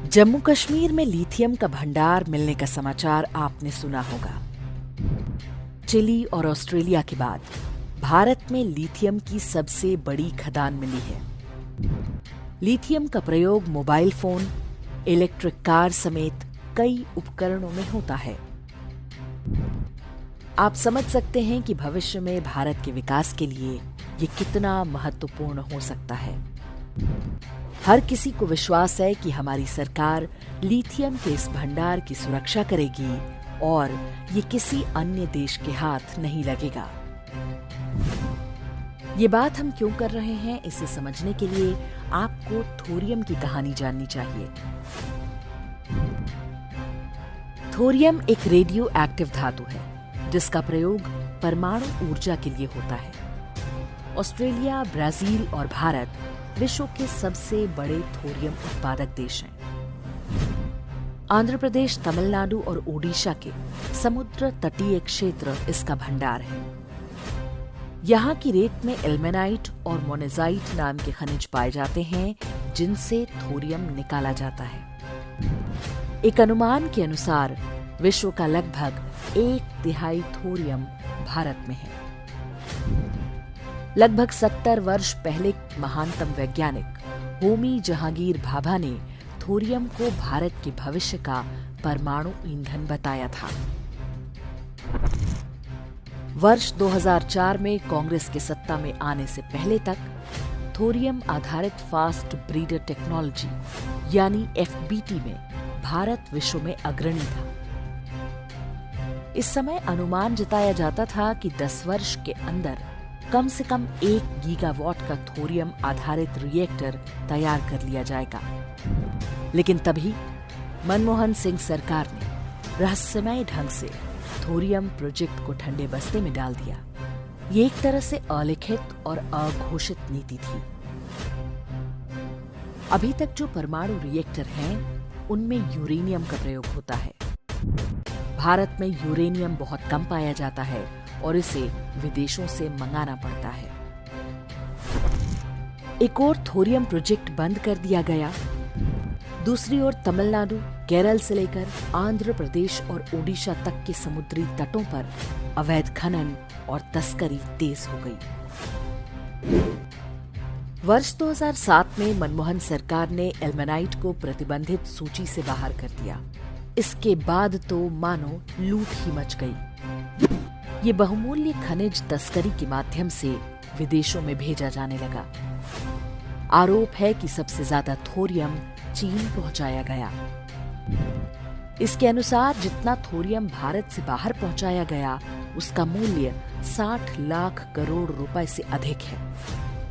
जम्मू कश्मीर में लिथियम का भंडार मिलने का समाचार आपने सुना होगा। चिली और ऑस्ट्रेलिया के बाद भारत में लिथियम की सबसे बड़ी खदान मिली है। लिथियम का प्रयोग मोबाइल फोन, इलेक्ट्रिक कार समेत कई उपकरणों में होता है। आप समझ सकते हैं कि भविष्य में भारत के विकास के लिए ये कितना महत्वपूर्ण हो सकता है। हर किसी को विश्वास है कि हमारी सरकार लिथियम के इस भंडार की सुरक्षा करेगी और ये किसी अन्य देश के हाथ नहीं लगेगा। ये बात हम क्यों कर रहे हैं, इसे समझने के लिए आपको थोरियम की कहानी जाननी चाहिए। थोरियम एक रेडियो एक्टिव धातु है जिसका प्रयोग परमाणु ऊर्जा के लिए होता है। ऑस्ट्रेलिया, ब्राजील और भारत विश्व के सबसे बड़े थोरियम उत्पादक देश हैं। आंध्र प्रदेश, तमिलनाडु और ओडिशा के समुद्र तटीय क्षेत्र इसका भंडार है। यहाँ की रेत में इल्मेनाइट और मोनेजाइट नाम के खनिज पाए जाते हैं जिनसे थोरियम निकाला जाता है। एक अनुमान के अनुसार विश्व का लगभग 1/3 थोरियम भारत में है। लगभग 70 वर्ष पहले महानतम वैज्ञानिक होमी जहांगीर भाभा ने थोरियम को भारत के भविष्य का परमाणु ईंधन बताया था। वर्ष 2004 में कांग्रेस के सत्ता में आने से पहले तक थोरियम आधारित फास्ट ब्रीडर टेक्नोलॉजी यानी FBT में भारत विश्व में अग्रणी था। इस समय अनुमान जताया जाता था कि 10 वर्ष के अंदर कम से कम 1 गीगावाट का थोरियम आधारित रिएक्टर तैयार कर लिया जाएगा। लेकिन तभी मनमोहन सिंह सरकार ने रहस्यमय ढंग से थोरियम प्रोजेक्ट को ठंडे बस्ते में डाल दिया। ये एक तरह से अलिखित और अघोषित नीति थी। अभी तक जो परमाणु रिएक्टर हैं, उनमें यूरेनियम का प्रयोग होता है। भारत में यूरेनियम बहुत कम पाया जाता है और इसे विदेशों से मंगाना पड़ता है। एक और थोरियम प्रोजेक्ट बंद कर दिया गया। दूसरी ओर तमिलनाडु, केरल से लेकर आंध्र प्रदेश और ओडिशा तक के समुद्री तटों पर अवैध खनन और तस्करी तेज हो गई। वर्ष 2007 में मनमोहन सरकार ने इल्मेनाइट को प्रतिबंधित सूची से बाहर कर दिया। इसके बाद तो मानो लूट ही मच गई। ये बहुमूल्य खनिज तस्करी के माध्यम से विदेशों में भेजा जाने लगा। आरोप है कि सबसे ज्यादा थोरियम चीन पहुंचाया गया। इसके अनुसार जितना थोरियम भारत से बाहर पहुंचाया गया, उसका मूल्य 60 लाख करोड़ रुपए से अधिक है।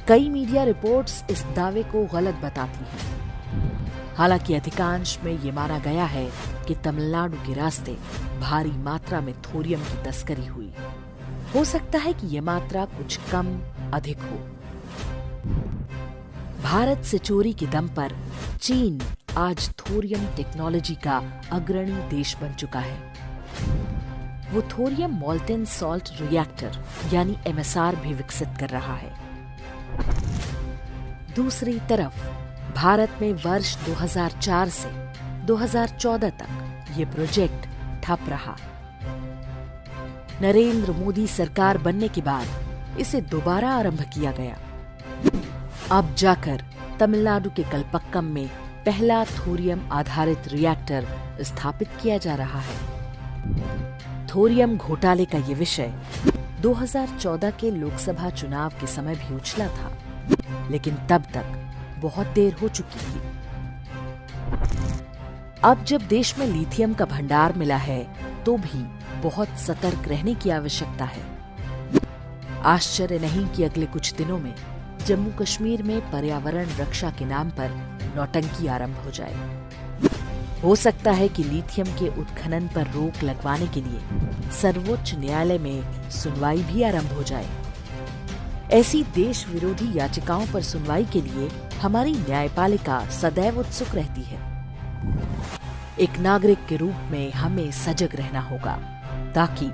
कई मीडिया रिपोर्ट्स इस दावे को गलत बताती हैं। हालांकि अधिकांश में ये माना गया है कि तमिलनाडु के रास्ते भारी मात्रा में थोरियम की तस्करी हुई। हो सकता है कि यह मात्रा कुछ कम अधिक हो। भारत से चोरी के दम पर चीन आज थोरियम टेक्नोलॉजी का अग्रणी देश बन चुका है। वो थोरियम मोल्टेन सॉल्ट रिएक्टर यानी MSR भी विकसित कर रहा है। दूसरी तरफ भारत में वर्ष 2004 से 2014 तक ये प्रोजेक्ट ठप रहा। नरेंद्र मोदी सरकार बनने के बाद इसे दोबारा आरंभ किया गया। अब जाकर तमिलनाडु के कलपक्कम में पहला थोरियम आधारित रिएक्टर स्थापित किया जा रहा है। थोरियम घोटाले का ये विषय 2014 के लोकसभा चुनाव के समय भी उछला था, लेकिन तब तक बहुत देर हो चुकी थी। अब जब देश में लिथियम का भंडार मिला है, तो भी बहुत सतर्क रहने की आवश्यकता है। आश्चर्य नहीं कि अगले कुछ दिनों में जम्मू कश्मीर में पर्यावरण रक्षा के नाम पर नौटंकी आरंभ हो जाए। हो सकता है कि लिथियम के उत्खनन पर रोक लगवाने के लिए सर्वोच्च न्यायालय में सुनवाई भी आरंभ हो जाए। ऐसी देश विरोधी याचिकाओं पर सुनवाई के लिए हमारी न्यायपालिका सदैव उत्सुक रहती है। एक नागरिक के रूप में हमें सजग रहना होगा ताकि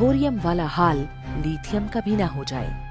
थोरियम वाला हाल लिथियम का भी ना हो जाए।